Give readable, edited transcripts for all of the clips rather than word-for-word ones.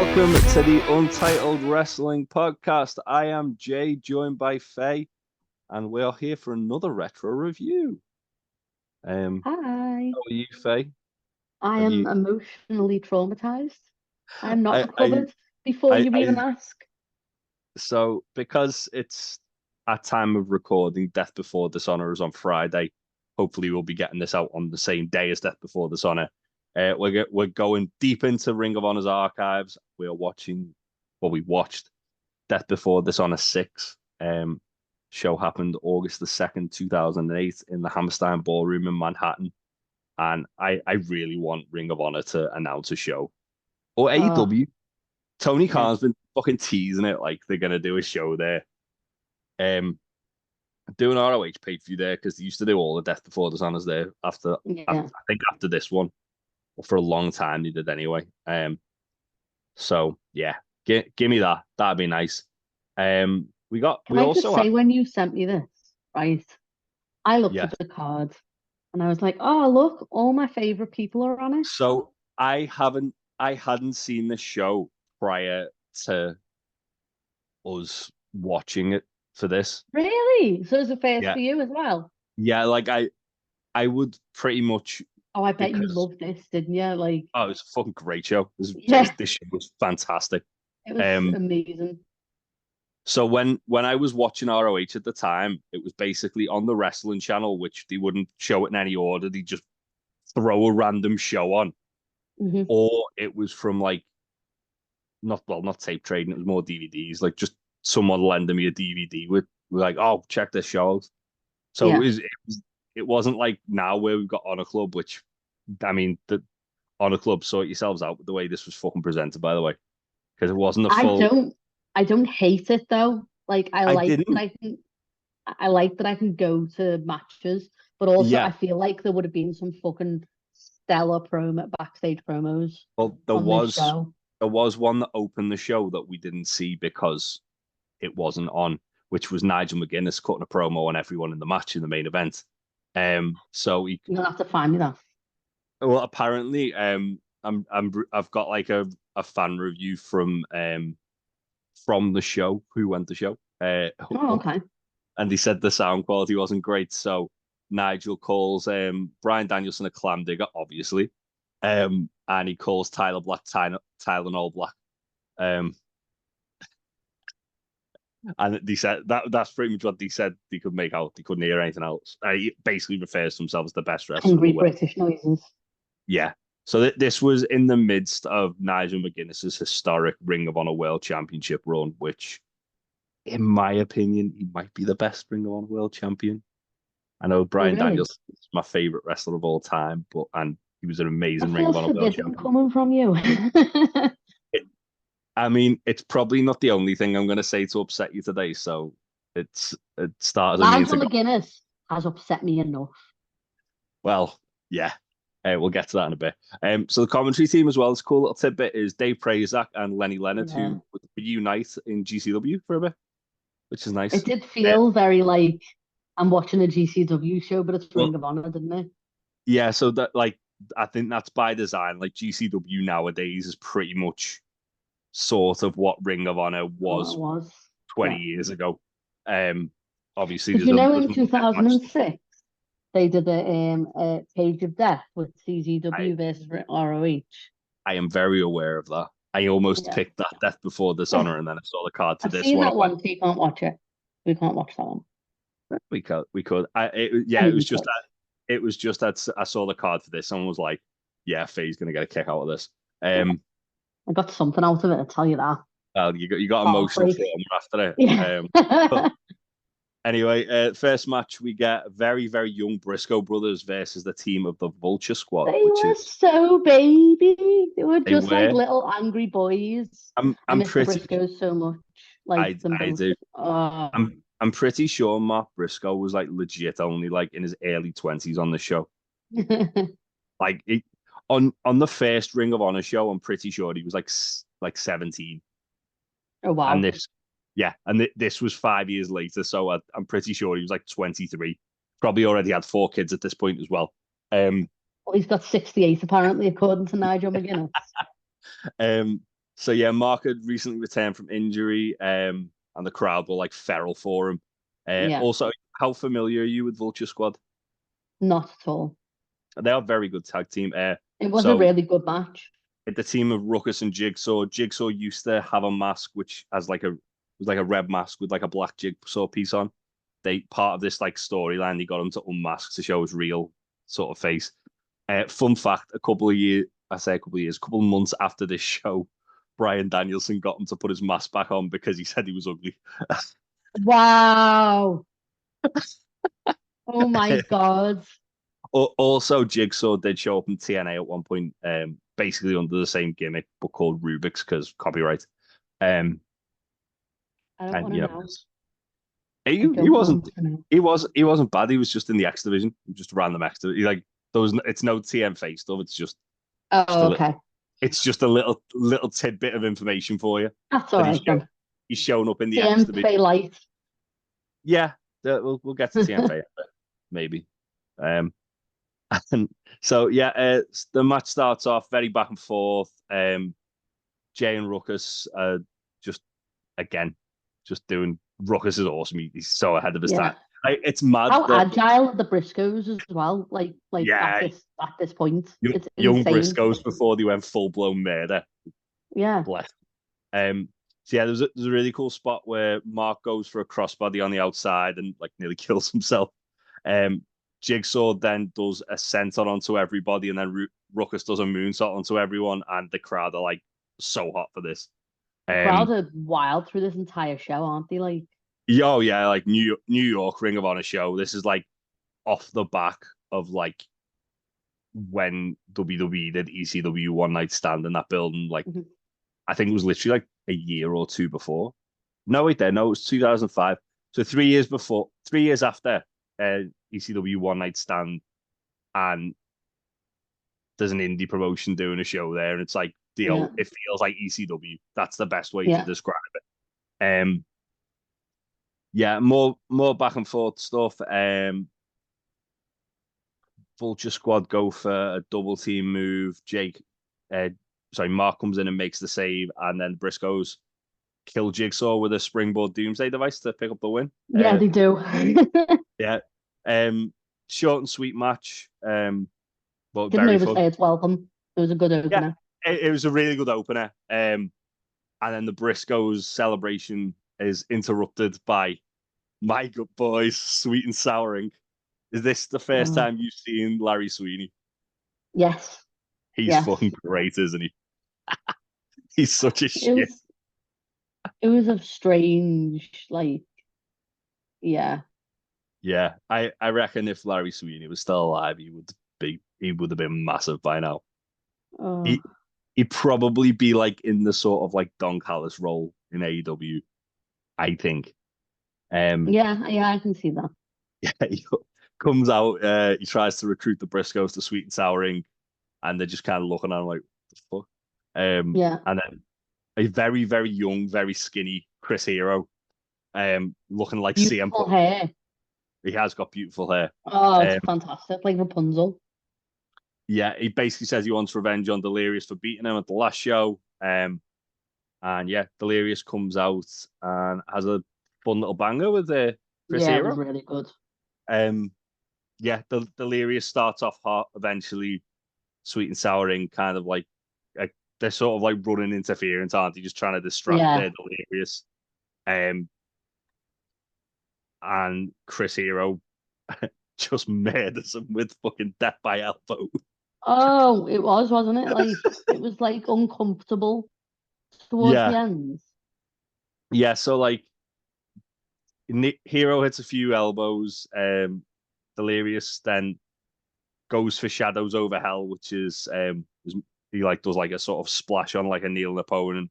Welcome to the Untitled Wrestling Podcast. I am Jay, joined by Faye, and we are here for another retro review. Hi. How are you, Faye? I am emotionally traumatized. I am not I, recovered before you even ask. So, because it's at time of recording, Death Before Dishonor is on Friday. Hopefully, we'll be getting this out on the same day as Death Before Dishonor. We're going deep into Ring of Honor's archives. We watched Death Before Dishonor 6. Show happened August the 2nd, 2008 in the Hammerstein Ballroom in Manhattan. And I really want Ring of Honor to announce a show. Or AEW. Tony Khan's been fucking teasing it like they're going to do a show there. Doing ROH pay-per-view there because they used to do all the Death Before Dishonors there after after this one. For a long time they did anyway. So yeah, give me that. That'd be nice. Can I just say, when you sent me this, right? I looked at the card and I was like, oh look, all my favorite people are on it. So I hadn't seen the show prior to us watching it for this. Really? So it's a first for you as well? Yeah, like I would pretty much. Oh, I bet you loved this, didn't you? Like, oh, it was a fucking great show. This show was fantastic. It was amazing. So when I was watching ROH at the time, it was basically on the wrestling channel, which they wouldn't show it in any order. They just throw a random show on, or it was from like not tape trading. It was more DVDs, like just someone lending me a DVD with like, oh, check this show out. So it wasn't like now where we've got Honor Club, which I mean the Honor Club, sort yourselves out with the way this was fucking presented, by the way, because it wasn't a full. I don't hate it though. Like I like that I can go to matches, but also I feel like there would have been some fucking stellar backstage promos. Well, there was one that opened the show that we didn't see because it wasn't on, which was Nigel McGuinness cutting a promo on everyone in the match in the main event. So you'll have to find me that. Well, apparently, I've got like a fan review from the show who went the show. Okay. And he said the sound quality wasn't great, so Nigel calls Bryan Danielson a clam digger, obviously, and he calls Tyler Black Tylenol Black. And they said that's pretty much what they said. They could make out. They couldn't hear anything else. He basically refers to himself as the best wrestler. Angry British noises. Yeah. So this was in the midst of Nigel McGuinness's historic Ring of Honor World Championship run, which, in my opinion, he might be the best Ring of Honor World Champion. I know Bryan Danielson is my favorite wrestler of all time, and he was an amazing Ring of Honor World Champion. Coming from you. I mean, it's probably not the only thing I'm going to say to upset you today. So it started. Nigel McGuinness has upset me enough. Well, yeah. We'll get to that in a bit. So the commentary team as well, this cool little tidbit is Dave Prazak and Lenny Leonard, who would reunite in GCW for a bit, which is nice. It did feel very like I'm watching a GCW show, but it's Ring of Honor, didn't it? Yeah, so that I think that's by design. Like GCW nowadays is pretty much sort of what Ring of Honor was 20 years ago. Obviously, in 2006. They did a Page of Death with CZW versus ROH. I am very aware of that. I almost picked that Death Before Dishonor, and then I saw the card to this one. That one, so you can't watch it. We can't watch that one. We could. It was just that I saw the card for this and was like, yeah, Faye's gonna get a kick out of this. I got something out of it, I'll tell you that. Well, you got emotional after it. Yeah. Anyway, first match, we get very, very young Briscoe brothers versus the team of the Vulture Squad. They were so baby. They were just like little angry boys. I'm pretty Briscoe so much. Like I do. I'm pretty sure Mark Briscoe was like legit only like in his early 20s on the show. Like on the first Ring of Honor show, I'm pretty sure he was like 17. Oh wow. And this was 5 years later, so I'm pretty sure he was like 23. Probably already had 4 kids at this point as well. Well, he's got 68 apparently, according to Nigel McGuinness. So yeah, Mark had recently returned from injury, and the crowd were like feral for him. Yeah, Also, how familiar are you with Vulture Squad? not at all. They are a very good tag team. It was a So really good match. the team of Ruckus and Jigsaw. Jigsaw used to have a mask which has like a was like a red mask with like a black Jigsaw piece on. They part of this like storyline, they got him to unmask to show his real sort of face. Fun fact: a couple of months after this show, Brian Danielson got him to put his mask back on because he said he was ugly. Wow. Oh my God. Also, Jigsaw did show up in TNA at one point, basically under the same gimmick but called Rubik's because copyright. Um, I don't and want to you know, know. I he don't wasn't want to know. he wasn't bad. He was just in the X division, just random X division. Like it's no TM face stuff. It's just Oh, a little. okay. It's just a little tidbit of information for you That's all that right then. he's shown up in the X TM division. Faye Light. Yeah, we'll get to TM Faye maybe. Um, and so yeah, the match starts off very back and forth. Jay and Ruckus just again just doing. Ruckus is awesome. He's so ahead of his time. Yeah. It's mad How that agile are the Briscoes as well? Like yeah, at this point, it's young insane. Briscoes before they went full blown murder. Yeah. Bless. So yeah, there's a really cool spot where Mark goes for a crossbody on the outside and like nearly kills himself. Um, Jigsaw then does a senton onto everybody, and then Ruckus does a moonsault onto everyone, and the crowd are like so hot for this. The crowd Um, are wild through this entire show, aren't they? Like, yo, yeah, like New York Ring of Honor show. This is like off the back of like when WWE did ECW One Night Stand in that building. Like mhm. I think it was literally like a year or two before. No, wait, there. No, it was 2005. So 3 years before, 3 years after ECW One Night Stand, and there's an indie promotion doing a show there, and it's like Yeah, it feels like ECW. That's the best way to yeah. describe it. Yeah, more back and forth stuff. Vulture Squad go for a double team move. Uh, Mark comes in and makes the save, and then Briscoes kill Jigsaw with a springboard Doomsday device to pick up the win. Yeah, they do. Yeah. Um, Short and sweet match, but Didn't very fun. overstay its welcome. It was a good Yeah, opener. it was a really good opener. And then the Briscoes celebration is interrupted by my good boys, Sweet and Souring. Is this the first Oh, time you've seen Larry Sweeney? yes, He's yes. fucking great, isn't he? He's such a It shit. was it was a strange, like, yeah. Yeah, I reckon if Larry Sweeney was still alive, he would have been massive by now. Oh, He he'd probably be like in the sort of like Don Callis role in AEW, I think. Um, yeah, yeah. I can see that. yeah, he comes out, he tries to recruit the Briscoes to Sweet and Souring, and they're just kind of looking at him like, what the fuck? Yeah, And then a very, very young, very skinny Chris Hero, looking like CM beautiful Punk. hair. He has got beautiful hair. Oh, it's Um, fantastic, like Rapunzel. yeah, he basically says he wants revenge on Delirious for beating him at the last show. And yeah, Delirious comes out and has a fun little banger with Chris Yeah, it was Hero. really good. Um, yeah, Delirious starts off hot, eventually sweet and souring, kind of like they're sort of like running interference, aren't they? Just trying to distract Yeah, their Delirious. Um, and Chris Hero just murders him with fucking death by elbow. oh, it was, wasn't it? Like it was like uncomfortable towards the Yeah, end. yeah. So like Hero hits a few elbows. Delirious then goes for Shadows over Hell, which he like does like a sort of splash on like a kneeling opponent.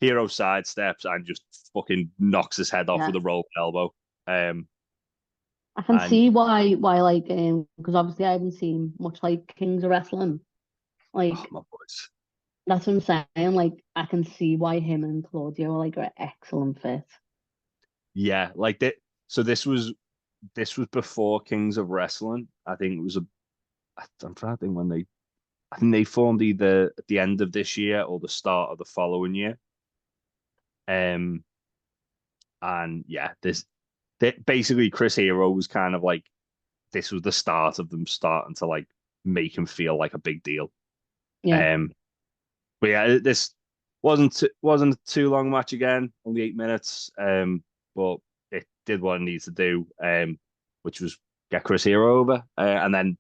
Hero sidesteps and just fucking knocks his head off Yeah, with a rolled elbow. I can And see why like because obviously I haven't seen much like Kings of Wrestling. oh Like my boys, that's what I'm saying. Like I can see why him and Claudio are like an excellent fit. yeah, like that. So this was before Kings of Wrestling. I think it was a. I'm trying to think when they I think they formed either at the end of this year or the start of the following year. And yeah, basically Chris Hero was kind of like this was the start of them starting to like make him feel like a big deal. Yeah. But yeah, this wasn't a too long match again, only 8 minutes. But it did what it needs to do, which was get Chris Hero over, and then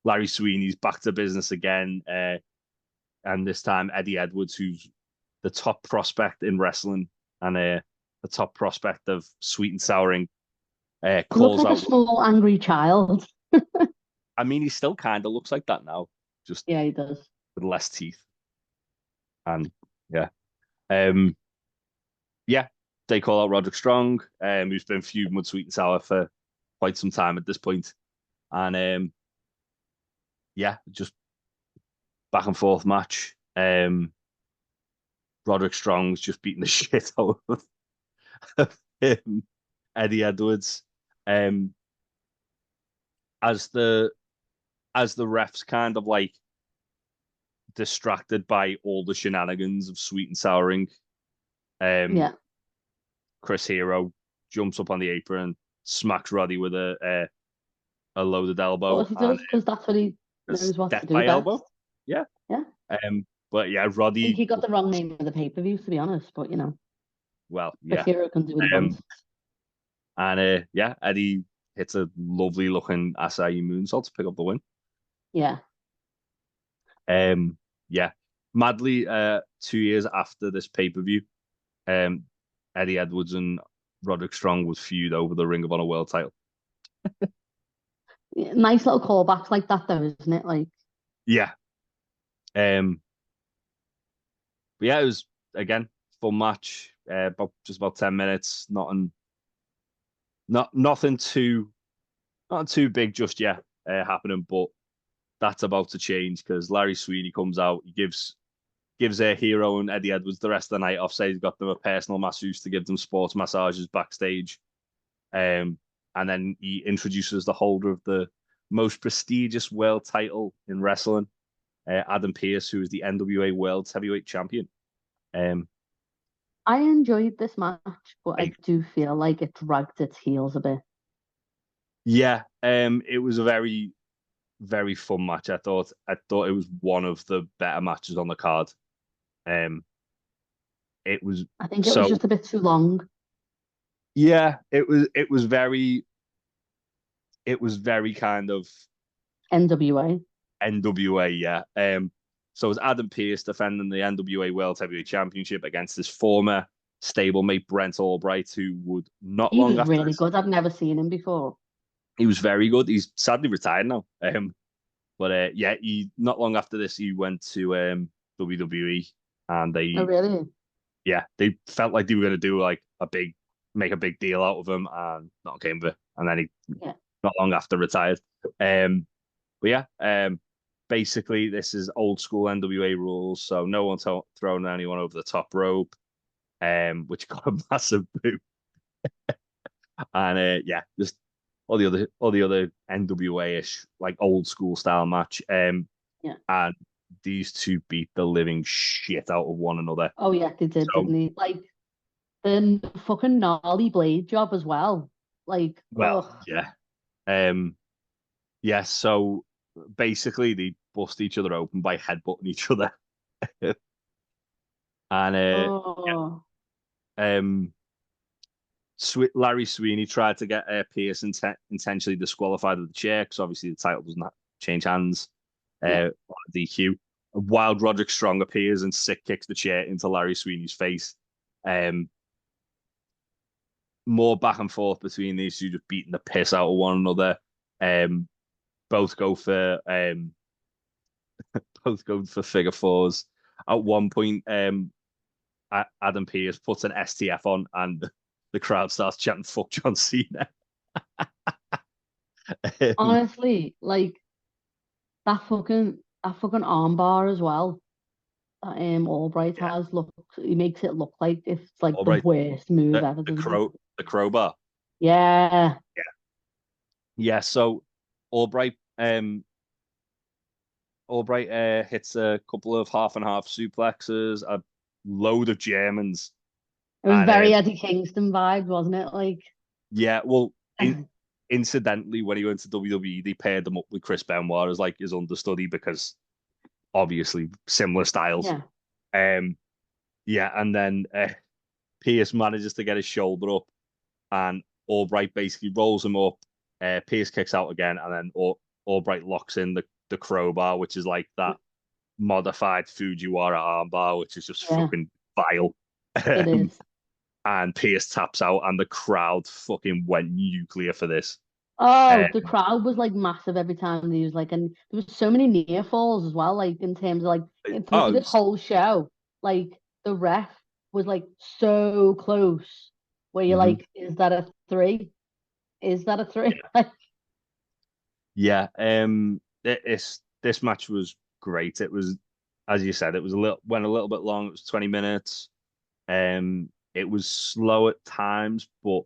Larry Sweeney's back to business again, and this time Eddie Edwards, who's the top prospect in wrestling and the top prospect of sweet and souring, He looks calls like a out. small angry child. I mean, he still kind of looks like that now, just Yeah, he does. with less teeth. And yeah, um, yeah, they call out Roderick Strong, who's been feuding with Sweet and Sour for quite some time at this point, and yeah, just back and forth match. Roderick Strong's just beating the shit out of him, Eddie Edwards. Um, as the refs kind of like distracted by all the shenanigans of Sweet and Souring, Yeah. Chris Hero jumps up on the apron, smacks Roddy with a loaded elbow, But he and does, because that's what he knows what to death do by best. elbow. Yeah. Yeah. But yeah, I think Roddy. he got the wrong name of the pay-per-view, to be honest, but Well, Chris yeah. Hero can do what he wants. And yeah, Eddie hits a lovely looking acai moonsault to pick up the win. Yeah. Yeah. Madly, 2 years after this pay-per-view, um, Eddie Edwards and Roderick Strong would feud over the Ring of Honor World title. Nice little callbacks like that, though, isn't it? Like, Yeah. But yeah, it was again fun match. About 10 minutes. Nothing too big just yet happening, but that's about to change because Larry Sweeney comes out. He gives a Hero and Eddie Edwards the rest of the night off. Say he's got them a personal masseuse to give them sports massages backstage. And then he introduces the holder of the most prestigious world title in wrestling, Adam Pearce, who is the NWA World Heavyweight Champion. I enjoyed this match, but I do feel like it dragged its heels a bit. Yeah, it was a very, very fun match. I thought it was one of the better matches on the card. It was. I think it was just a bit too long. Yeah, it was very kind of NWA. NWA, yeah. So it was Adam Pearce defending the NWA World Heavyweight Championship against his former stablemate Brent Albright, who would not He long was after really this, good. I've never seen him before. he was very good. He's sadly retired now. But yeah, he not long after this he went to WWE, and Oh, really? they felt like they were going to do like make a big deal out of him, and not came of it. And then he not long after retired. But yeah, basically this is old school NWA rules, so no one's throwing anyone over the top rope, which got a massive boo. And yeah, just all the other NWA-ish like old school style match. And these two beat the living shit out of one another. Oh yeah, they did, didn't they? Like the fucking gnarly blade job as well. Like, well, yeah. Yeah, so basically they bust each other open by headbutting each other. And Larry Sweeney tried to get Pierce intentionally disqualified with the chair because obviously the title doesn't change hands. DQ. Wild Roderick Strong appears and sick kicks the chair into Larry Sweeney's face. More back and forth between these two, just beating the piss out of one another. Both go for figure fours. At one point, Adam Pearce puts an STF on, and the crowd starts chanting "Fuck John Cena." Honestly, like that fucking armbar as well. That Albright has he makes it look like it's like Albright, the worst move ever. The crowbar. Yeah. Yeah. So Albright Albright hits a couple of half and half suplexes, a load of Germans. It was very Eddie Kingston vibe, wasn't it? Like, yeah, well, incidentally, when he went to WWE, they paired him up with Chris Benoit as like his understudy because obviously similar styles. yeah. Yeah, and then Pierce manages to get his shoulder up, and Albright basically rolls him up. Pierce kicks out again, and then Albright locks in the crowbar, which is like that modified Fujiwara armbar, which is just fucking vile. It is. And Pierce taps out, and the crowd fucking went nuclear for this. Oh, the crowd was like massive every time they was like, and there was so many near falls as well, like in terms of like through this whole show, like the ref was like so close where you're like, is that a 3? Is that a 3? Yeah, this match was great. It was, as you said, it was went a little bit long. It was 20 minutes. It was slow at times, but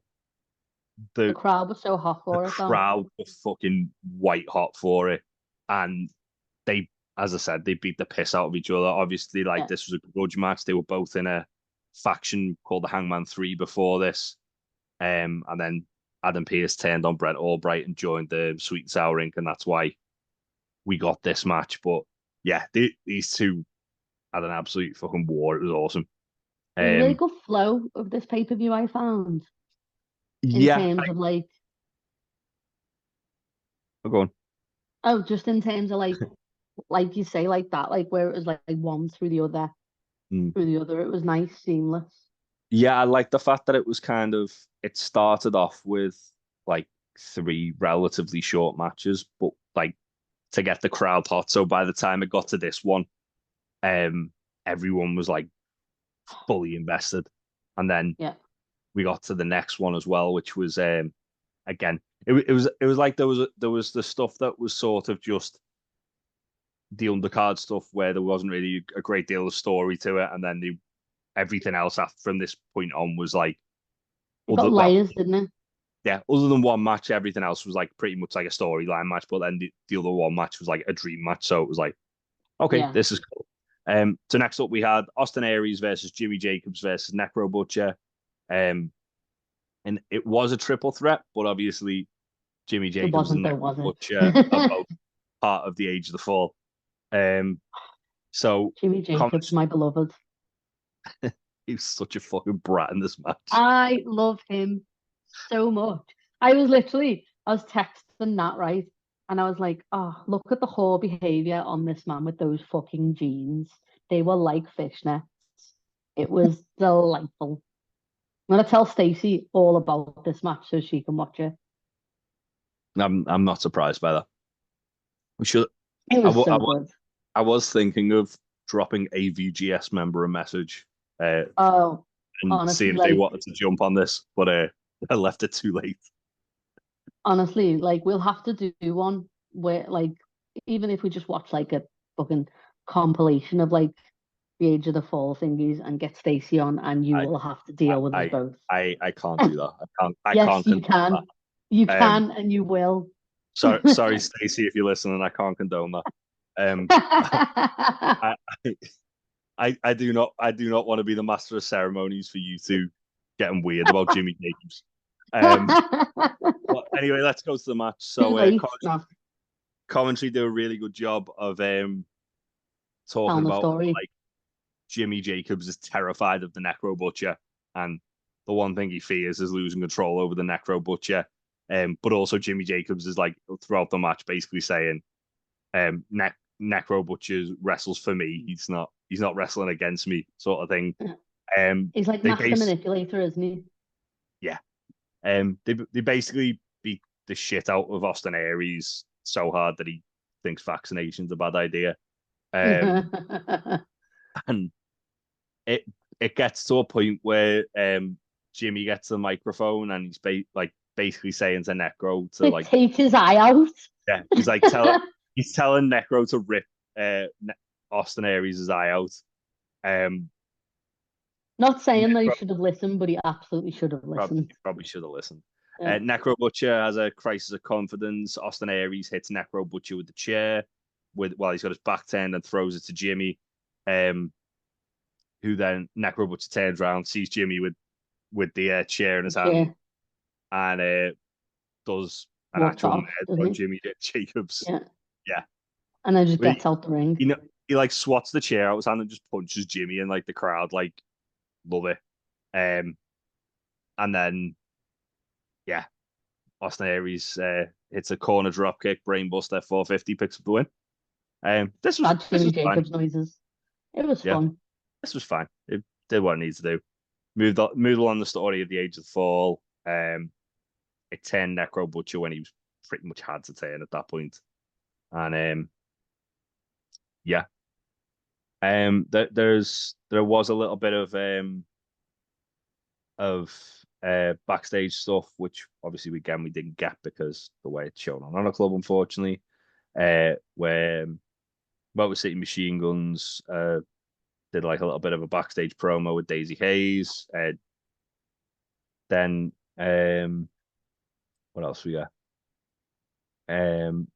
the crowd was so hot for it. The crowd were fucking white hot for it, and they, as I said, they beat the piss out of each other. Obviously, like this was a grudge match. They were both in a faction called the Hangman 3 before this, and then Adam Pearce turned on Brett Albright and joined the Sweet and Sour Inc., and that's why we got this match. But yeah, these two had an absolute fucking war. It was awesome. It was a really good flow of this pay-per-view, I found. In terms of like, go on. Oh, just in terms of like you say, like that, like where it was like one through the other, through the other. It was nice, seamless. Yeah, I like the fact that it was kind of, it started off with like 3 relatively short matches, but like to get the crowd hot. So by the time it got to this one, everyone was like fully invested. And then we got to the next one as well, which was again, it was like there was the stuff that was sort of just the undercard stuff where there wasn't really a great deal of story to it, and then everything else after from this point on was like it got layers, didn't it? Yeah, other than one match, everything else was like pretty much like a storyline match. But then the other one match was like a dream match, so it was like, okay, this is cool. So next up we had Austin Aries versus Jimmy Jacobs versus Necro Butcher, and it was a triple threat, but obviously Jimmy Jacobs and Necro Butcher are both part of the Age of the Fall. So Jimmy Jacobs, my beloved. He's such a fucking brat in this match. I love him so much. I was texting that, right? And I was like, oh, look at the whole behavior on this man with those fucking jeans. They were like fishnets. It was delightful. I'm gonna tell Stacey all about this match so she can watch it. I'm not surprised by that. We should. It was so good. I was thinking of dropping a VGS member a message. And honestly, seeing if they wanted to jump on this, but I left it too late. Honestly, like we'll have to do one where, like, even if we just watch like a fucking compilation of like the Age of the Fall thingies and get Stacey on, and you will have to deal with us both. I can't do that. I yes, can't. You can. That. You can, and you will. Sorry, Stacey, if you're listening, I can't condone that. I do not want to be the master of ceremonies for you two getting weird about Jimmy Jacobs. But anyway, let's go to the match. So commentary do a really good job of talking about like Jimmy Jacobs is terrified of the Necro Butcher, and the one thing he fears is losing control over the Necro Butcher. But also Jimmy Jacobs is like throughout the match basically saying, Necro Butcher wrestles for me. He's not wrestling against me, sort of thing. He's like master manipulator, isn't he? Yeah. They basically beat the shit out of Austin Aries so hard that he thinks vaccination's a bad idea. And it gets to a point where Jimmy gets the microphone and he's basically saying to Necro to like take his eye out. Yeah, he's like he's telling Necro to rip Austin Aries' eye out. Not saying that he should have listened, but he absolutely should have listened. Probably should have listened. Necro Butcher has a crisis of confidence. Austin Aries hits Necro Butcher with the chair. while he's got his back turned and throws it to Jimmy, who then Necro Butcher turns around, sees Jimmy with the chair in his hand, and does an actual murder on Jimmy Jacobs. Yeah. And then just gets out the ring. He like swats the chair out his hand and just punches Jimmy, and like the crowd like love it. And then Austin Aries hits a corner drop kick, brainbuster, 450, picks up the win. This was Jimmy Jacobs noises. It was fun. This was fine. It did what it needs to do. Moved along the story of the Age of the Fall. It turned Necro Butcher when he was pretty much had to turn at that point. And there was a little bit of backstage stuff, which obviously we didn't get because the way it's shown on Honor Club, unfortunately. Where Motor City Machine Guns did like a little bit of a backstage promo with Daisy Hayes. Then what else we got? Then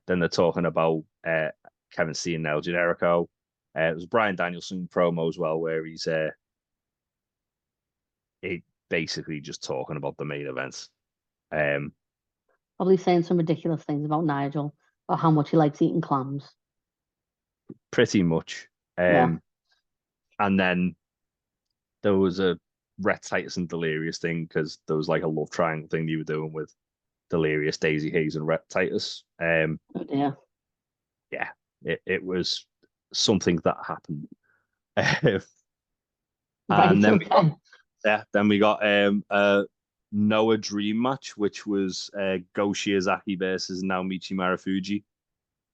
they're talking about Kevin Steen and El Generico. It was Brian Danielson promo as well, where he's basically just talking about the main events. Probably saying some ridiculous things about Nigel or how much he likes eating clams. Pretty much. And then there was a Rhett Titus and Delirious thing because there was like a love triangle thing you were doing with Delirious, Daisy Hayes, and Rhett Titus. Oh dear. Yeah, it was something that happened. And then we got a Noah Dream match, which was Go Shiozaki versus Naomichi Marufuji.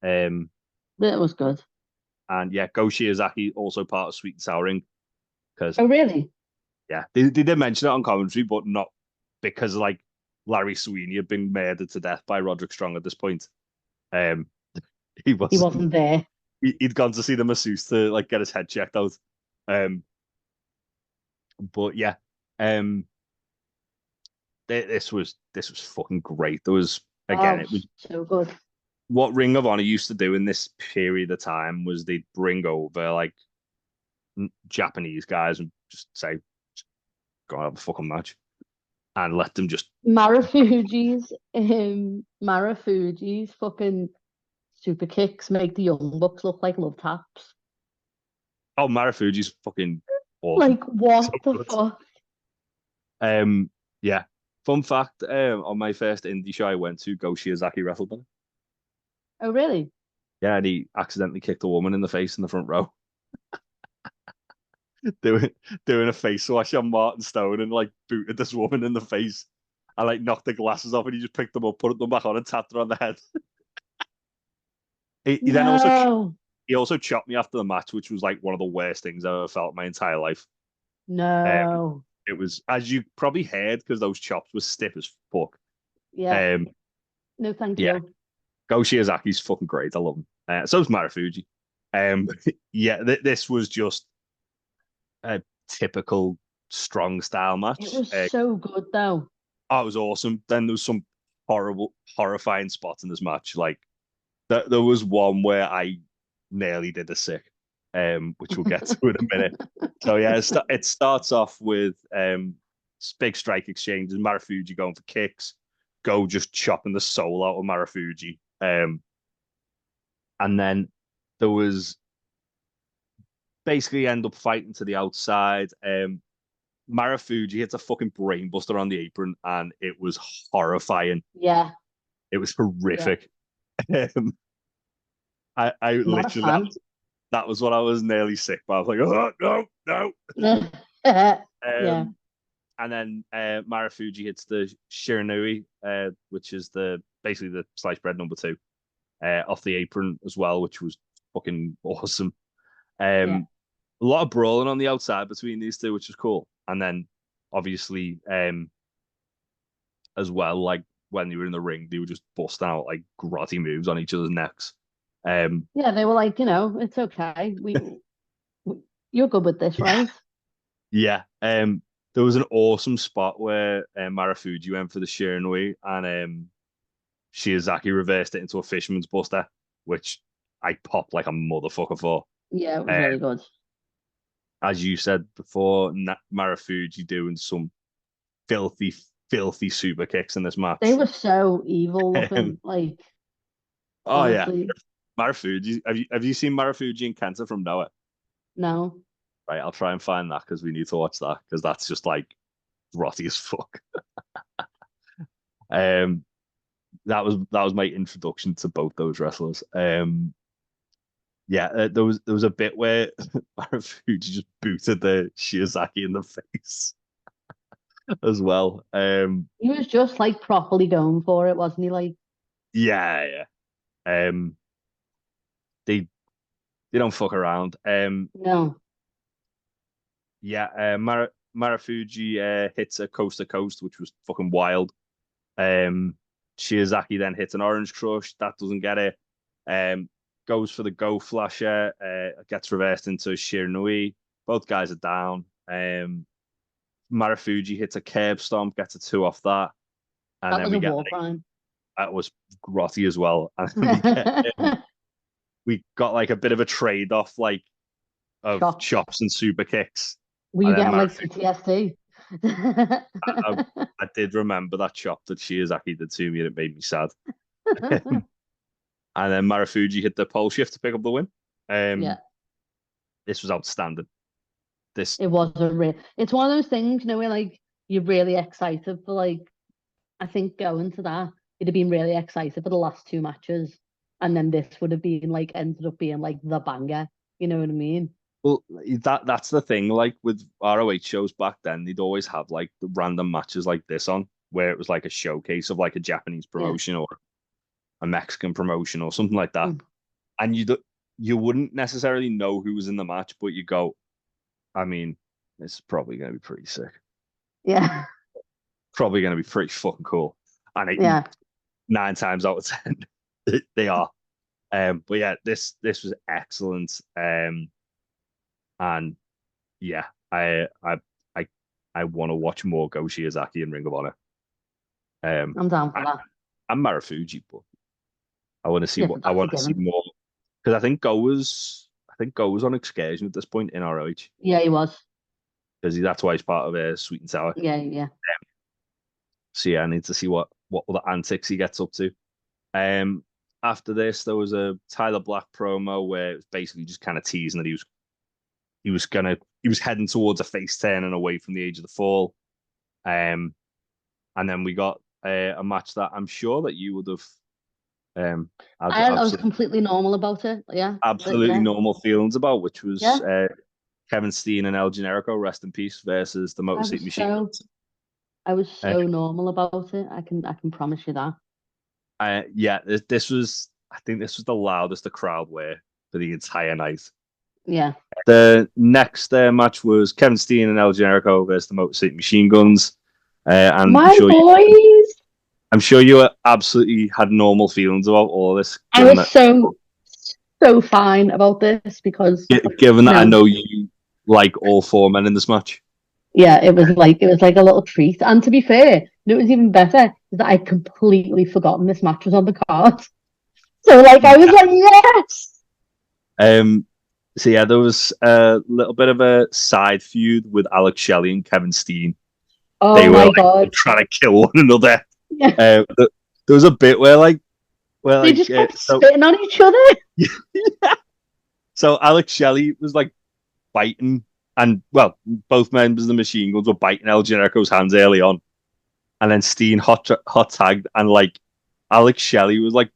That was good. And Go Shiozaki also part of Sweet and Sour Ring. Oh really? Yeah, they did mention it on commentary, but not because like Larry Sweeney had been murdered to death by Roderick Strong at this point. He wasn't there. He'd gone to see the masseuse to like get his head checked out. But yeah, this was fucking great. There was it was so good. What Ring of Honor used to do in this period of time was they'd bring over like Japanese guys and just say, go and have a fucking match, and let them just Marufuji's fucking super kicks make the Young Bucks look like love taps. Oh, Marufuji's fucking awesome. Like what the fuck? Yeah. Fun fact: on my first indie show I went to, Go Shiozaki wrestled him. Oh really? Yeah, and he accidentally kicked a woman in the face in the front row. doing a face wash on Martin Stone and like booted this woman in the face. I like knocked the glasses off and he just picked them up, put them back on, and tapped her on the head. He then also chopped me after the match, which was like one of the worst things I've ever felt in my entire life. No. It was, as you probably heard, because those chops were stiff as fuck. Yeah. No, thank you. Go Shiozaki's fucking great. I love him. So's Marufuji. This was just a typical strong style match. It was so good though. Oh, it was awesome. Then there was some horrifying spots in this match. Like there was one where I nearly did a sick, which we'll get to in a minute. So yeah, it starts off with big strike exchanges. Marufuji going for kicks. Go just chopping the soul out of Marufuji. And then there was basically end up fighting to the outside. Marufuji hits a fucking brainbuster on the apron, and it was horrifying. Yeah, it was horrific. Yeah. I literally that was what I was nearly sick, but I was like, oh no. Yeah. And then Marufuji hits the Shiranui, which is basically the sliced bread number 2, off the apron as well, which was fucking awesome. A lot of brawling on the outside between these two, which was cool. And then obviously, as well, like when they were in the ring, they were just busting out like grotty moves on each other's necks. Yeah, they were like, it's okay. You're good with this, right? Yeah. There was an awesome spot where Marufuji went for the Shiranui and Shiozaki reversed it into a fisherman's buster, which I popped like a motherfucker for. Yeah, it was really good. As you said before, Marufuji doing some filthy, filthy super kicks in this match. They were so evil looking, like. Oh honestly. yeah, Marufuji. Have you seen Marufuji and Kenta from Noah? No. Right, I'll try and find that because we need to watch that because that's just like grotty as fuck. That was my introduction to both those wrestlers. Yeah, there was a bit where Marufuji just booted the Shiozaki in the face as well. He was just like properly going for it, wasn't he? Like, yeah. They don't fuck around. no. Yeah, Marufuji hits a coast to coast, which was fucking wild. Shiozaki then hits an orange crush. That doesn't get it. Goes for the go flasher. Gets reversed into Shiranui. Both guys are down. Marufuji hits a curb stomp. Gets a 2 off that. And That then was we a get war crime. that was grotty as well. And we got like a bit of a trade off, like of chops and super kicks. Were you getting like PTSD? I did remember that chop that Shiozaki did to me, and it made me sad. And then Marufuji hit the pole shift to pick up the win. Yeah. This was outstanding. It was it's one of those things, you know, where like you're really excited for like, I think going to that, you'd have been really excited for the last 2 matches, and then this would have been like ended up being like the banger. You know what I mean? Well, that's the thing. Like with ROH shows back then, they'd always have like the random matches like this on, where it was like a showcase of like a Japanese promotion or a Mexican promotion or something like that. And you wouldn't necessarily know who was in the match, but you go, I mean, it's probably going to be pretty sick. Yeah. Probably going to be pretty fucking cool. And 9 times out of 10, they are. But yeah, this was excellent. And yeah, I want to watch more Go Shiozaki and Ring of Honor. I'm down for that. I'm Marufuji, but I want to see I want to see more because I think Go was on excursion at this point in ROH. Yeah, he was. Because that's why he's part of Sweet and Sour. Yeah. So yeah, I need to see what other antics he gets up to. After this, there was a Tyler Black promo where it was basically just kind of teasing that he was heading towards a face turn and away from the Age of the Fall. And then we got a match that I'm sure that you would have. I was completely normal about it. Yeah, absolutely normal feelings about, which was Kevin Steen and El Generico, rest in peace, versus the Motor City Machine. I was so normal about it. I can promise you that. Yeah, this was. I think this was the loudest the crowd were for the entire night. Yeah. The next match was Kevin Steen and El Generico versus the Motor City Machine Guns. And my boys. I'm sure you absolutely had normal feelings about all of this. I was so fine about this because given that I know you like all 4 men in this match. Yeah, it was like a little treat. And to be fair, it was even better that I'd completely forgotten this match was on the card. So like I was like, yes. So yeah, there was a little bit of a side feud with Alex Shelley and Kevin Steen. Oh they were God. Trying to kill one another. Yeah. There was a bit where they just kept spitting on each other. Yeah. So Alex Shelley was like biting, and both members of the Machine Guns were biting El Generico's hands early on, and then Steen hot tagged, and like Alex Shelley was like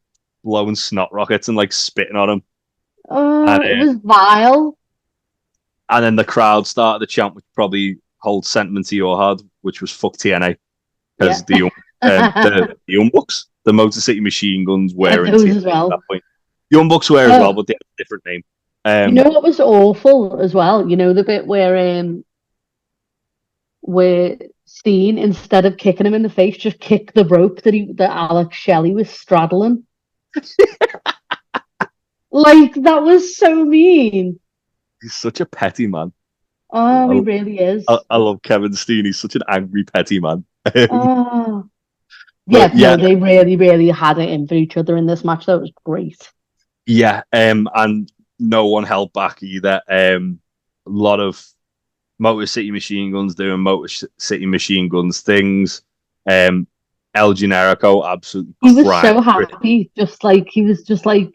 blowing snot rockets and like spitting on him. Oh, it was vile. And then the crowd started the chant, which probably holds sentiment to your heart, which was "fuck TNA," because the Young Bucks, the Motor City Machine Guns, were in TNA as well. At that point. Young Bucks were as well, but they had a different name. You know what was awful as well? You know the bit where Steen, instead of kicking him in the face, just kicked the rope that Alex Shelley was straddling. Like that was so mean. He's such a petty man. Oh, he really is. I love Kevin Steen. He's such an angry, petty man. No, they really, really had it in for each other in this match. That was great. Yeah, and no one held back either. A lot of Motor City Machine Guns doing Motor City Machine Guns things. El Generico absolutely He was crying. so happy, he was just like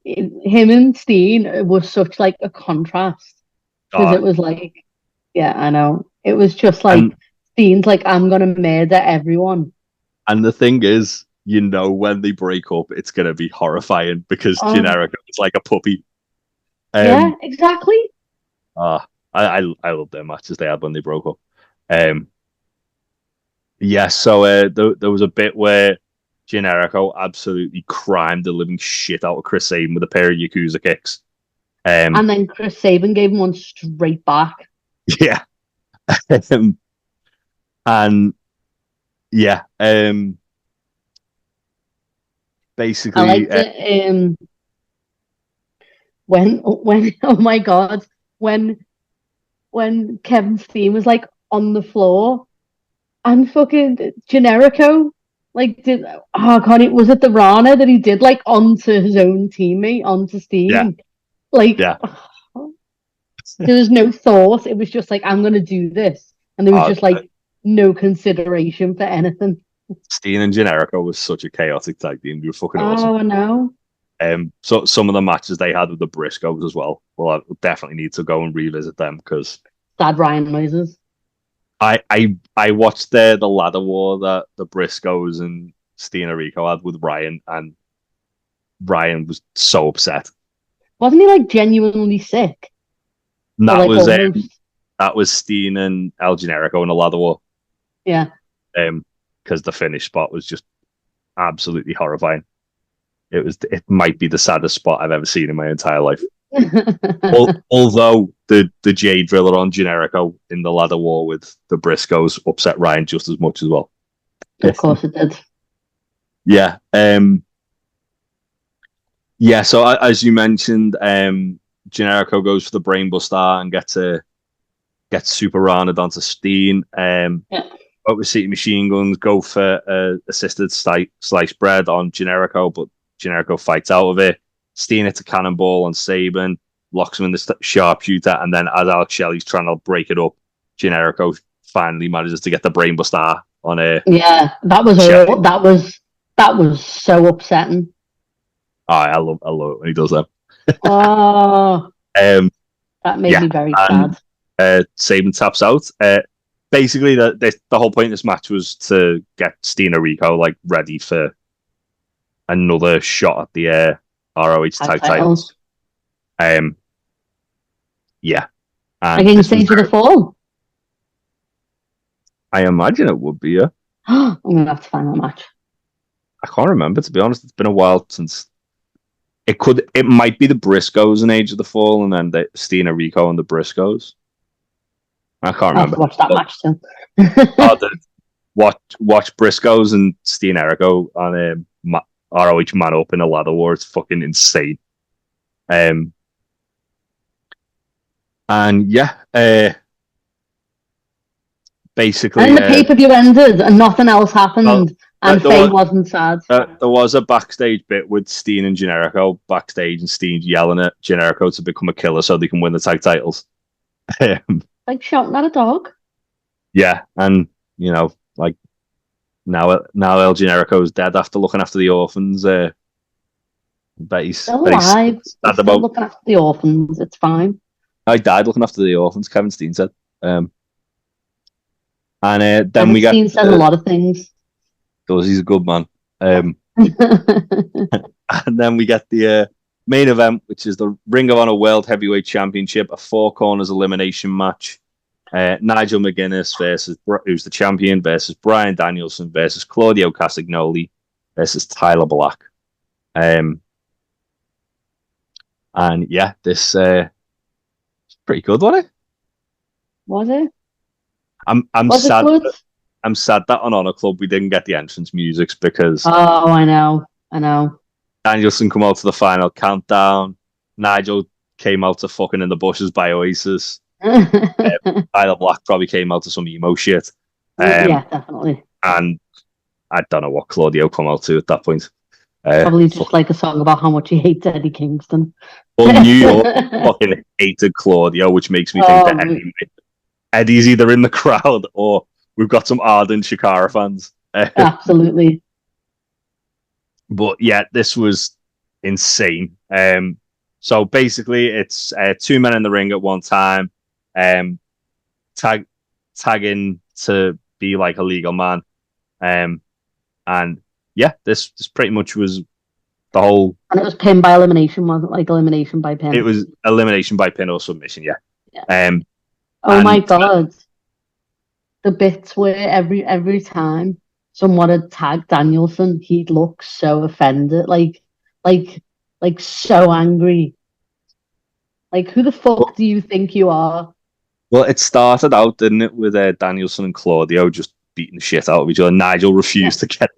him and Steen was such like a contrast because it was like, yeah, I know. It was just like Steen's like, I'm gonna murder everyone. And the thing is, when they break up, it's gonna be horrifying because Generico is like a puppy. Yeah, exactly. I love their matches they had when they broke up. Yeah, so there was a bit where Generico absolutely crimed the living shit out of Chris Sabin with a pair of Yakuza kicks. And then Chris Sabin gave him one straight back. Yeah. And yeah, basically, I liked it. When oh my god, when Kevin Steen was like on the floor and fucking Generico like did was it the Rana that he did like onto his own teammate, onto Steen? Yeah. Like there was no thought. It was just like, I'm gonna do this. And there was just like no consideration for anything. Steen and Generico was such a chaotic tag team. They were fucking awesome. Oh, I know. So some of the matches they had with the Briscoes as well. Well, I definitely need to go and revisit them because sad Ryan noises. I watched the ladder war that the Briscoes and Steen and Rico had with Ryan, and Ryan was so upset. Wasn't he like genuinely sick? And that was Steen and El Generico in the ladder war. Yeah. Because the finish spot was just absolutely horrifying. It might be the saddest spot I've ever seen in my entire life. Although the J Driller on Generico in the ladder war with the Briscoes upset Ryan just as much as well. Of course it did. Yeah. Yeah, so as you mentioned, Generico goes for the Brainbuster and gets super rounded onto Steen. But with City Machine Guns go for assisted slice bread on Generico, but Generico fights out of it. Steen hits a cannonball on Sabin, locks him in the sharpshooter, and then as Alex Shelley's trying to break it up, Generico finally manages to get the Brainbuster on a. Yeah, that was all. That was so upsetting. I love it when he does that. Oh, that made me very sad. Sabin taps out. Basically, the whole point of this match was to get Steen and Rico like ready for another shot at the ROH tag titles. Yeah. And against Stage of the Fall? I imagine it would be, yeah. I'm going to have to find that match. I can't remember, to be honest. It's been a while since... It might be the Briscoes in Age of the Fall, and then Steen and Rico and the Briscoes. I can't remember. I'll watch that match too. Watch Briscoes and Steen Erico on ROH Man Up in a ladder war. It's fucking insane. And yeah, basically. And the pay-per-view ended and nothing else happened. And Faye wasn't sad. There was a backstage bit with Steen and Generico backstage, and Steen yelling at Generico to become a killer so they can win the tag titles. Like shouting at a dog. Yeah, and like now El Generico is dead after looking after the orphans. Bet he's still alive. He's still looking after the orphans. It's fine. I died looking after the orphans. Kevin Steen said. And then Kevin we got. Steen said a lot of things. Because he's a good man. And then we get the main event, which is the Ring of Honor World Heavyweight Championship, a 4 corners elimination match. Nigel McGuinness who's the champion, versus Bryan Danielson versus Claudio Castagnoli versus Tyler Black. And yeah, this pretty good, wasn't it? Was it? I'm sad. I'm sad that on Honor Club we didn't get the entrance musics because. Oh, I know. Danielson come out to the final countdown. Nigel came out to fucking In the Bushes by Oasis. Tyler Black probably came out to some emo shit. Yeah, definitely. And I don't know what Claudio come out to at that point. Probably just like a song about how much he hates Eddie Kingston. Well, New York fucking hated Claudio, which makes me think that Eddie's either in the crowd or we've got some ardent Shakara fans. Absolutely. But yeah, this was insane. So basically, it's two men in the ring at one time, tagging to be like a legal man, and yeah, this pretty much was the whole. And it was pin by elimination, wasn't it? Like elimination by pin. It was elimination by pin or submission, yeah. Oh my god, the bits where every time someone had tagged Danielson, he'd look so offended, like so angry. Like, who the fuck do you think you are? Well, it started out, didn't it, with Danielson and Claudio just beating the shit out of each other. Nigel refused to get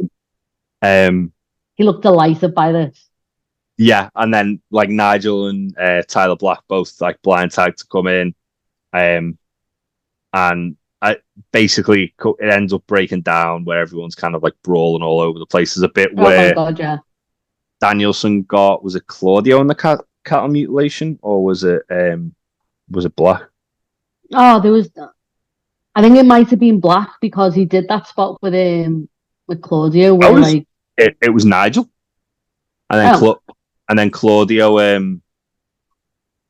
him. He looked delighted by this. Yeah, and then like Nigel and Tyler Black both like blind tag to come in, and basically it ends up breaking down where everyone's kind of like brawling all over the place. There's a bit where Danielson was it Claudio in the cattle mutilation, or was it Black? Oh, there was. I think it might have been Black because he did that spot with Claudio where it was Nigel, and then Claudio and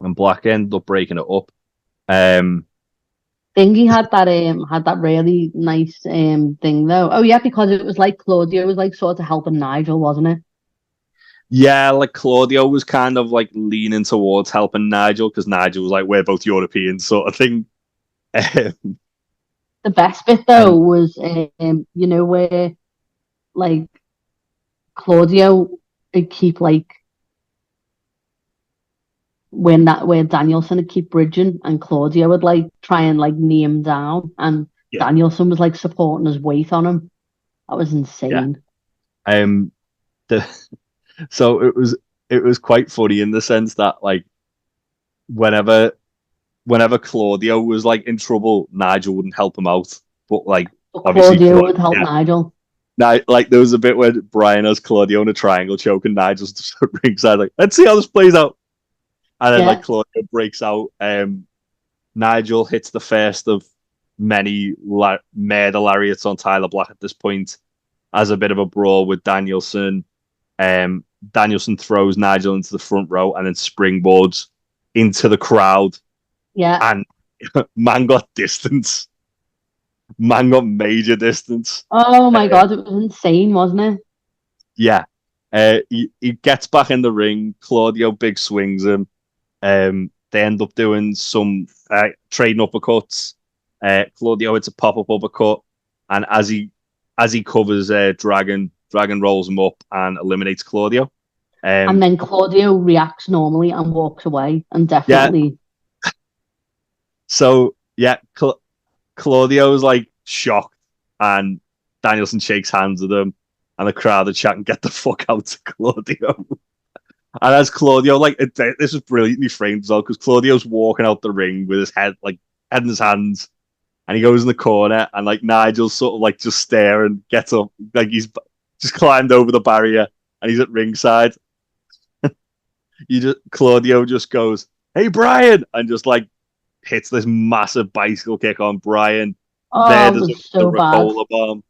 Black ended up breaking it up. Thingy had that really nice thing though. Oh yeah, because it was like Claudio was like sort of helping Nigel, wasn't it? Yeah, like Claudio was kind of like leaning towards helping Nigel because Nigel was like, "We're both Europeans," sort of thing. The best bit though was where like Claudio would keep like where Danielson would keep bridging and Claudio would like try and like knee him down and Danielson was like supporting his weight on him. That was insane. Yeah. So it was quite funny in the sense that like whenever Claudio was like in trouble, Nigel wouldn't help him out. But like obviously Claudio would help Nigel. Now, like there was a bit where Brian has Claudio in a triangle choke and Nigel's just ringside like, let's see how this plays out. And then like Claudio breaks out. Nigel hits the first of many murder lariats on Tyler Black at this point as a bit of a brawl with Danielson. Danielson throws Nigel into the front row and then springboards into the crowd. Yeah. And man got distance. Man got major distance. Oh my god, it was insane, wasn't it? Yeah. He gets back in the ring. Claudio big swings him. They end up doing some trading uppercuts. Claudio hits a pop-up uppercut, and as he covers Dragon rolls him up and eliminates Claudio. And then Claudio reacts normally and walks away, and definitely. Yeah. So yeah, Claudio's like shocked, and Danielson shakes hands with him, and the crowd are chatting, "Get the fuck out to Claudio." And as Claudio, like this is brilliantly framed as well, because Claudio's walking out the ring with his head in his hands, and he goes in the corner, and like Nigel's sort of like just staring, gets up, like he's just climbed over the barrier, and he's at ringside. Claudio just goes, "Hey Brian," and just like hits this massive bicycle kick on Brian. Oh, it was so bad. Bomb.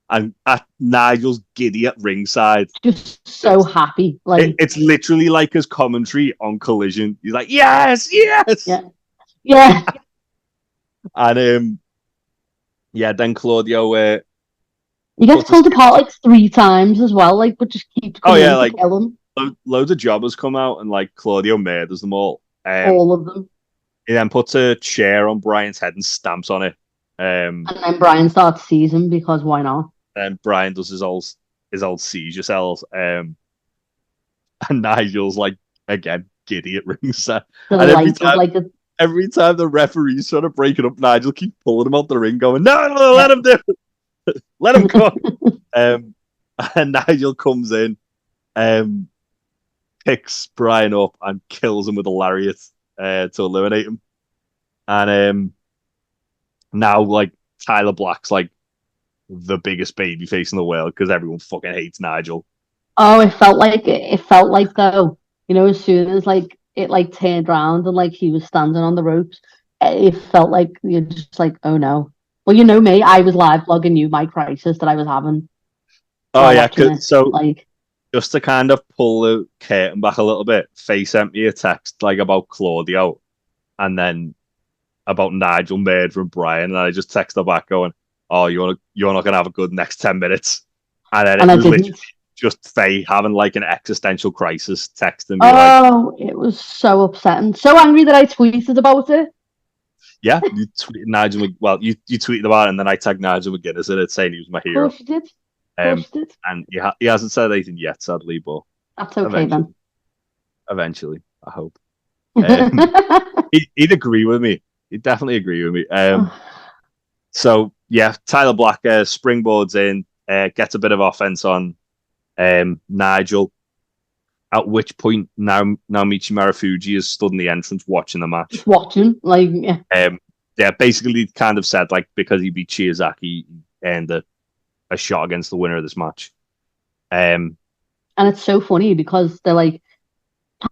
And Nigel's giddy at ringside, just so happy. Like it's literally like his commentary on Collision. He's like, "Yes, yes, yeah." And then Claudio. He gets pulled apart like 3 times as well, like, but just keeps coming to kill him. Loads of jobbers come out and like Claudio murders them all. All of them. He then puts a chair on Brian's head and stamps on it. And then Brian starts seizing because why not? And Brian does his old seizure cells. And Nigel's like again giddy at ringside. And every time the referee's trying to break it up, Nigel keeps pulling him out the ring, going, "No, let him do it. Let him go." And Nigel comes in, picks Brian up and kills him with a lariat to eliminate him. And now like Tyler Black's like the biggest baby face in the world because everyone fucking hates Nigel. Oh, it felt like though, as soon as like it like turned around and like he was standing on the ropes, it felt like you're just like, oh no. Well, you know me, I was live blogging you my crisis that I was having Oh while yeah, watching it. so Like, just to kind of pull the curtain back a little bit, Faye sent me a text like about Claudio and then about Nigel murdering Brian, and I just texted her back going, "Oh, you're not gonna have a good next 10 minutes," and then and it I was literally didn't. just Faye having like an existential crisis, texting me like, Oh, it was so upsetting. So angry that I tweeted about it. "Yeah, you tweeted Nigel, well, you tweeted about it, and then I tagged Nigel McGuinness in it saying he was my Of hero." course you did. Of Um, course you did. and he hasn't said anything yet, sadly, but That's okay then. eventually, eventually, I hope. He'd agree with me. He'd definitely agree with me. So yeah, Tyler Black springboards in, gets a bit of offense on Nigel. At which point, Naomichi Marufuji is stood in the entrance watching the match. Just watching, like, yeah. Yeah, basically kind of said like because he beat Chiazaki, he earned a shot against the winner of this match. And it's so funny because they're like,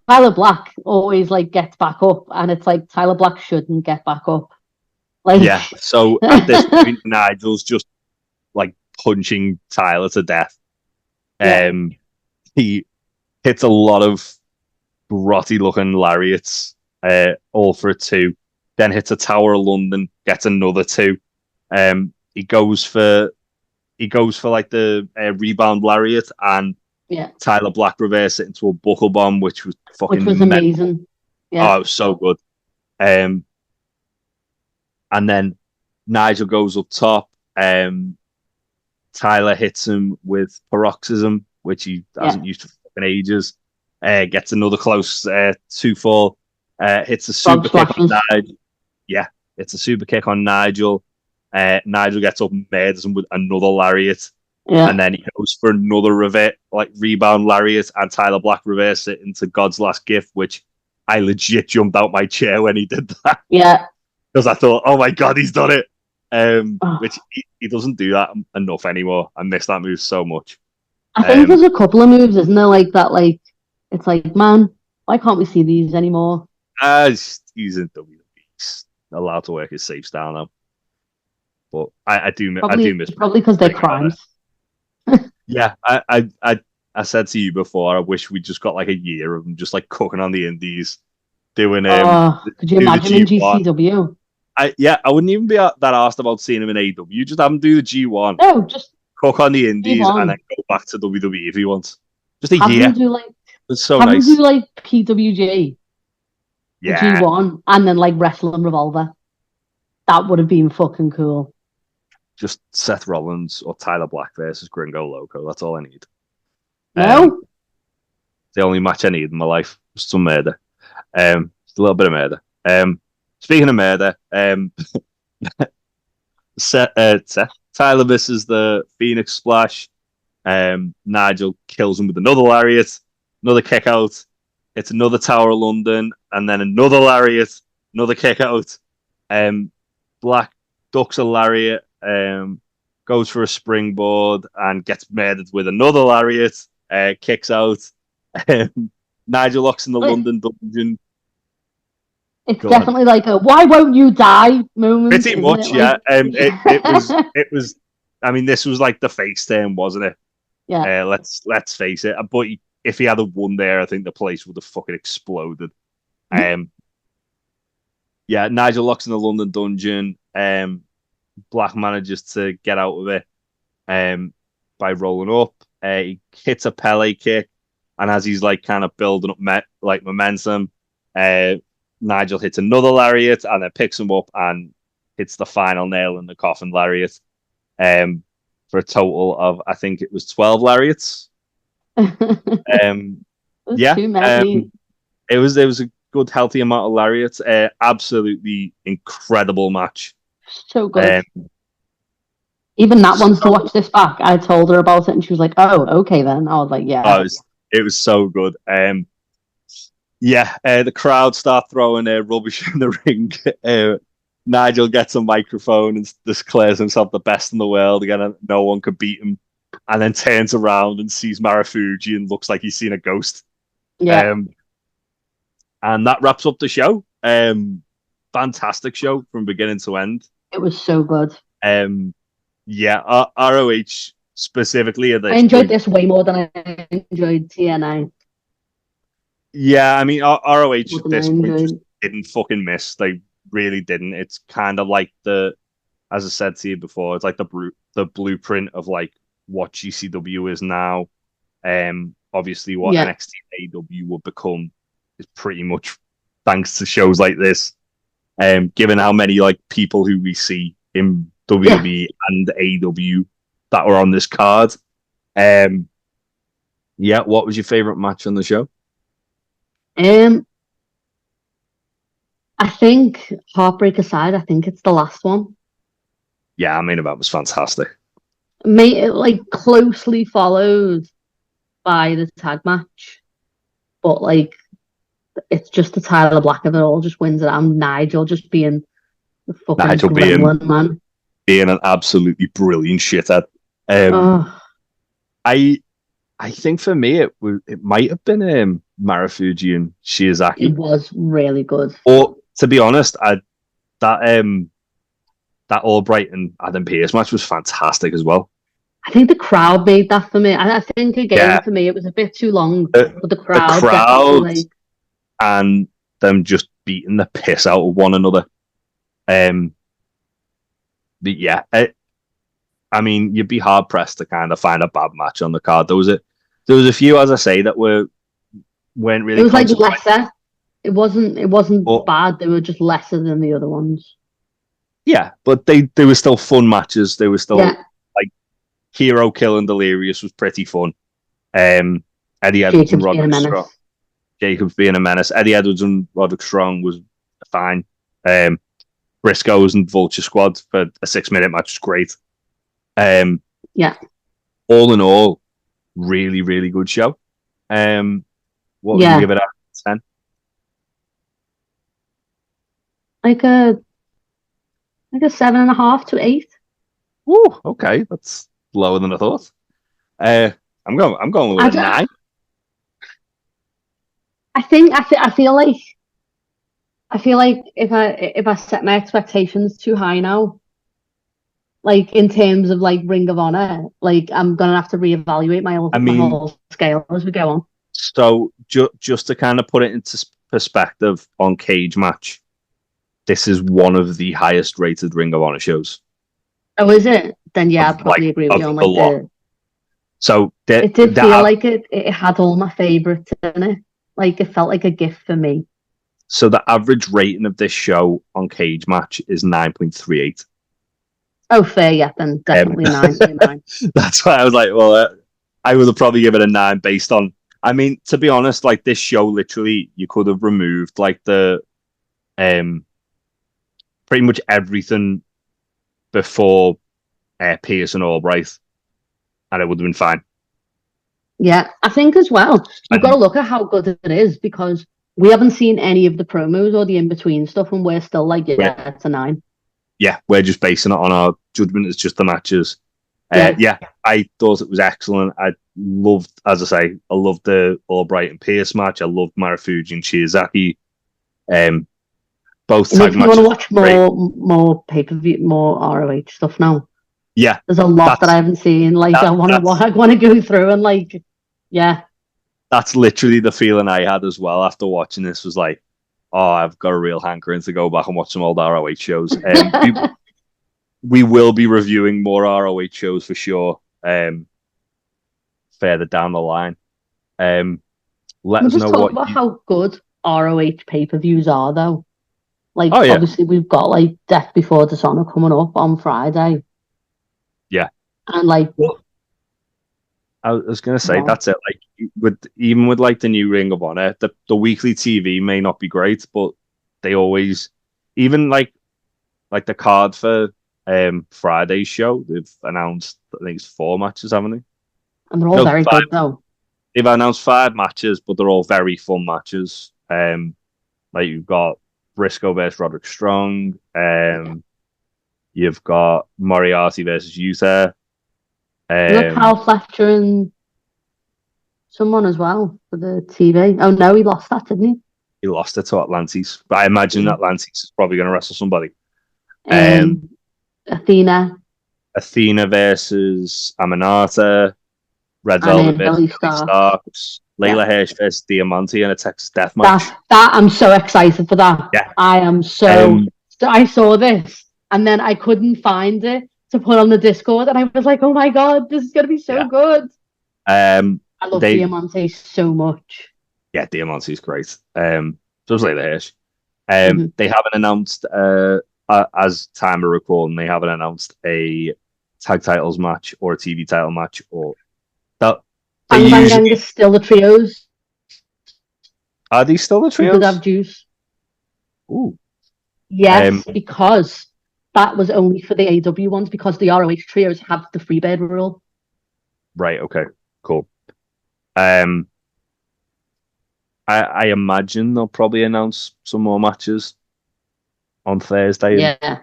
Tyler Black always like gets back up, and it's like Tyler Black shouldn't get back up. Like, yeah, so at this point, Nigel's just like punching Tyler to death. Yeah. He hits a lot of grotty looking lariats, all for a two. Then hits a Tower of London, gets another two. He goes for like the rebound lariat, and Yeah. Tyler Black reversed it into a buckle bomb, which was fucking amazing. Yeah. Oh, it was so good. And then Nigel goes up top. Tyler hits him with paroxysm, which he hasn't used for fucking ages. Gets another close 2-fall. Hits a super kick on Nigel. Yeah, it's a super kick on Nigel. Nigel gets up and murders him with another lariat. Yeah. And then he goes for another rebound lariat, and Tyler Black reverses it into God's Last Gift, which I legit jumped out my chair when he did that. Yeah. Because I thought, oh my God, he's done it. Which he doesn't do that enough anymore. I miss that move so much. I think there's a couple of moves, isn't there, like that, like, it's like, man, why can't we see these anymore? He's in WWE. He's allowed to work his safe style now. But I do miss probably because they're crimes. Yeah, I said to you before, I wish we just got like a year of them just like cooking on the indies, doing could you imagine in GCW? I wouldn't even be that asked about seeing him in AEW. You just have him do the G1. No, just cook on the indies G1. And then go back to WWE if he wants. Just a have year. Him do like, it's so have nice. Him do like PWG, yeah, G1, and then like Wrestling Revolver. That would have been fucking cool. Just Seth Rollins or Tyler Black versus Gringo Loco. That's all I need. No, the only match I need in my life. Just some murder. Just a little bit of murder. Speaking of murder, Tyler misses the Phoenix Splash. Nigel kills him with another lariat, another kick out. It's another Tower of London, and then another lariat, another kick out. Black ducks a lariat, goes for a springboard and gets murdered with another lariat. Kicks out. Nigel locks in the London dungeon. It's definitely like a "why won't you die" moment. Pretty much, yeah. It was. I mean, this was like the face turn, wasn't it? Yeah. Let's face it. But if he had won there, I think the place would have fucking exploded. Yeah, Nigel locks in the London dungeon. Black manages to get out of it by rolling up. He hits a Pele kick, and as he's like kind of building up momentum, Nigel hits another lariat and then picks him up and hits the final nail in the coffin lariat. For a total of, I think it was 12 lariats. Yeah, too many. It was a good healthy amount of lariats. Absolutely incredible match. So good. Even Nat wants to watch this back. I told her about it, and she was like, "Oh, okay then." I was like, "Yeah." Oh, it was so good. The crowd start throwing rubbish in the ring. Nigel gets a microphone and declares himself the best in the world again, and no one could beat him. and then turns around and sees Marufuji and looks like he's seen a ghost. Yeah. And that wraps up the show. Fantastic show from beginning to end. It was so good. Yeah, ROH specifically at I this enjoyed point. this way more than I enjoyed TNA. Yeah, I mean ROH at More than I this point just enjoyed. didn't fucking miss. They really didn't. It's kind of like as I said to you before, it's like the blueprint of like what GCW is now. Obviously, what Yeah. NXT and AEW will become is pretty much thanks to shows like this. Given how many like people who we see in WWE and AEW that were on this card. Yeah, what was your favorite match on the show? I think, heartbreak aside, I think it's the last one. Yeah, main event was fantastic. Like closely followed by the tag match, but like it's just the Tyler Black of it all just wins it. I'm Nigel just being the fucking Nigel being gremlin, man. an absolutely brilliant shithead. Oh, I think for me it might have been Marufuji and it Shiozaki. was really good. Or to be honest, that that Albright and Adam Pearce match was fantastic as well. I think the crowd made that for me. I think again Yeah, for me it was a bit too long, but the the crowd definitely crowd like and them just beating the piss out of one another. But yeah, I mean, you'd be hard pressed to kind of find a bad match on the card. There was a few, as I say, that weren't it really was like consequential. lesser. It wasn't But bad. They were just lesser than the other ones. yeah, but they were still fun matches. They were still Yeah, like Hero Kill and Delirious was pretty fun. Eddie Edwards and Jacob's being a Roderick menace. Strong. Jacobs being a menace. Eddie Edwards and Roderick Strong was fine. Briscoes and Vulture Squad for a 6 minute match was great. Yeah. All in all, really, really good show. What would you give it out of 10? Like a 7.5 to 8. Ooh, okay, that's lower than I thought. I'm going with a 9. I feel like if I set my expectations too high now, like in terms of like Ring of Honor, like I'm gonna have to reevaluate my I my mean, whole scale as we go on. so just to kind of put it into perspective on Cage Match, this is one of the highest rated Ring of Honor shows Oh, is it? Then yeah, of I'd probably agree with of you on the like lot. So it did feel like it had all my favorites in it. Like it felt like a gift for me. So the average rating of this show on Cage Match is 9.38. Oh, fair, yeah, then definitely a 9. That's why I was like, well, I would have probably given it a 9 based on. I mean, to be honest, like this show, literally, you could have removed like um, pretty much everything before Pierce and Albright, and it would have been fine. Yeah, I think as well, you've got to And look at how good it is because we haven't seen any of the promos or the in-between stuff, and we're still like, yeah, it's a 9. yeah, we're just basing it on our judgment. It's just the matches. Yeah. Yeah, I thought it was excellent. I loved, as I say, I loved the Albright and Pierce match. I loved Marufuji and Shiozaki. Both It tag makes me want to matches. watch more pay-per-view, more ROH stuff now. Yeah, There's a lot that I haven't seen. Like I want to go through and like, yeah. That's literally the feeling I had as well after watching this. Was like, oh, I've got a real hankering to go back and watch some old ROH shows. We will be reviewing more ROH shows for sure. Further down the line. Let We'll us just know talk what about how good ROH pay-per-views are, though. Like, Oh yeah, obviously, we've got like Death Before Dishonor coming up on Friday, yeah. and like, Well, I was gonna say well, that's it. Like with like the new Ring of Honor, the weekly TV may not be great, but they always even like the card for Friday's show, they've announced I think it's 4 matches, haven't they? and they're all No, very 5. good though. They've announced 5 matches, but they're all very fun matches. Like you've got Briscoe versus Roderick Strong. You've got Moriarty versus Utah. Carl Fletcher and someone as well for the TV. Oh no, he lost that, didn't he? He lost it to Atlantis, but I imagine Atlantis is probably going to wrestle somebody. Athena versus Aminata, Red Velvet versus Starks, Layla Hirsch versus Diamante in a Texas death match. That I'm so excited for that. Yeah, I am so. I saw this and then I couldn't find it to put on the Discord, and I was like, "Oh my god, this is gonna be so good." I love Diamante so much. Yeah, Diamante's great. So was Layla Hirsch. They haven't announced as time of recording, they haven't announced a tag titles match or a TV title match or that. Bang Bang Gang is still the trios. Are these still the trios? Could have Juice. Ooh. Yes, because that was only for the AW ones, because the ROH trios have the freebird rule. Right. Okay. Cool. I imagine they'll probably announce some more matches on Thursday. Yeah.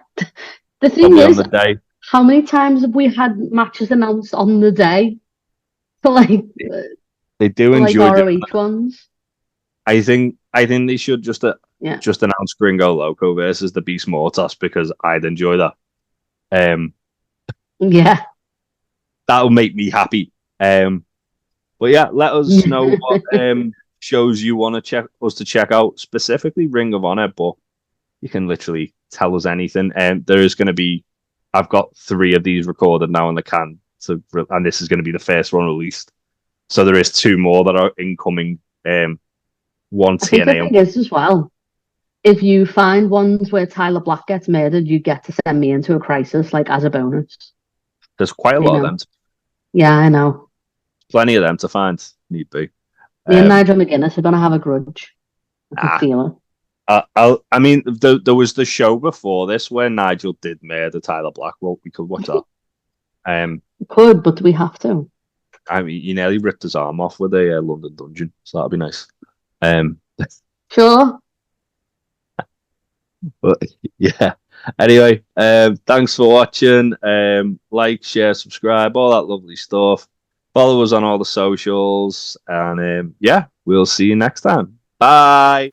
The thing is, on the day. How many times have we had matches announced on the day? For like they do enjoy like ROH ones. I think they should just announce Gringo Loco versus the Beast Mortos, because I'd enjoy that. Yeah, that'll make me happy. But yeah, let us know what shows you want to check out, specifically Ring of Honor, but you can literally tell us anything. There is going to be, I've got 3 of these recorded now in the can, and this is going to be the first one released. So there is 2 more that are incoming. One TNA. I think the thing is as well, if you find ones where Tyler Black gets murdered, you get to send me into a crisis, like, as a bonus. There's quite a lot of them. Yeah, I know. Plenty of them to find. Need be. Me and Nigel McGuinness are going to have a grudge. I can feel it. I mean, there was the show before this where Nigel did murder Tyler Black. Well, we could watch that. We could, but do we have to? I mean, he nearly ripped his arm off with a London dungeon, so that'd be nice. Sure. But yeah. Anyway, thanks for watching. Like, share, subscribe, all that lovely stuff. Follow us on all the socials, and yeah, we'll see you next time. Bye.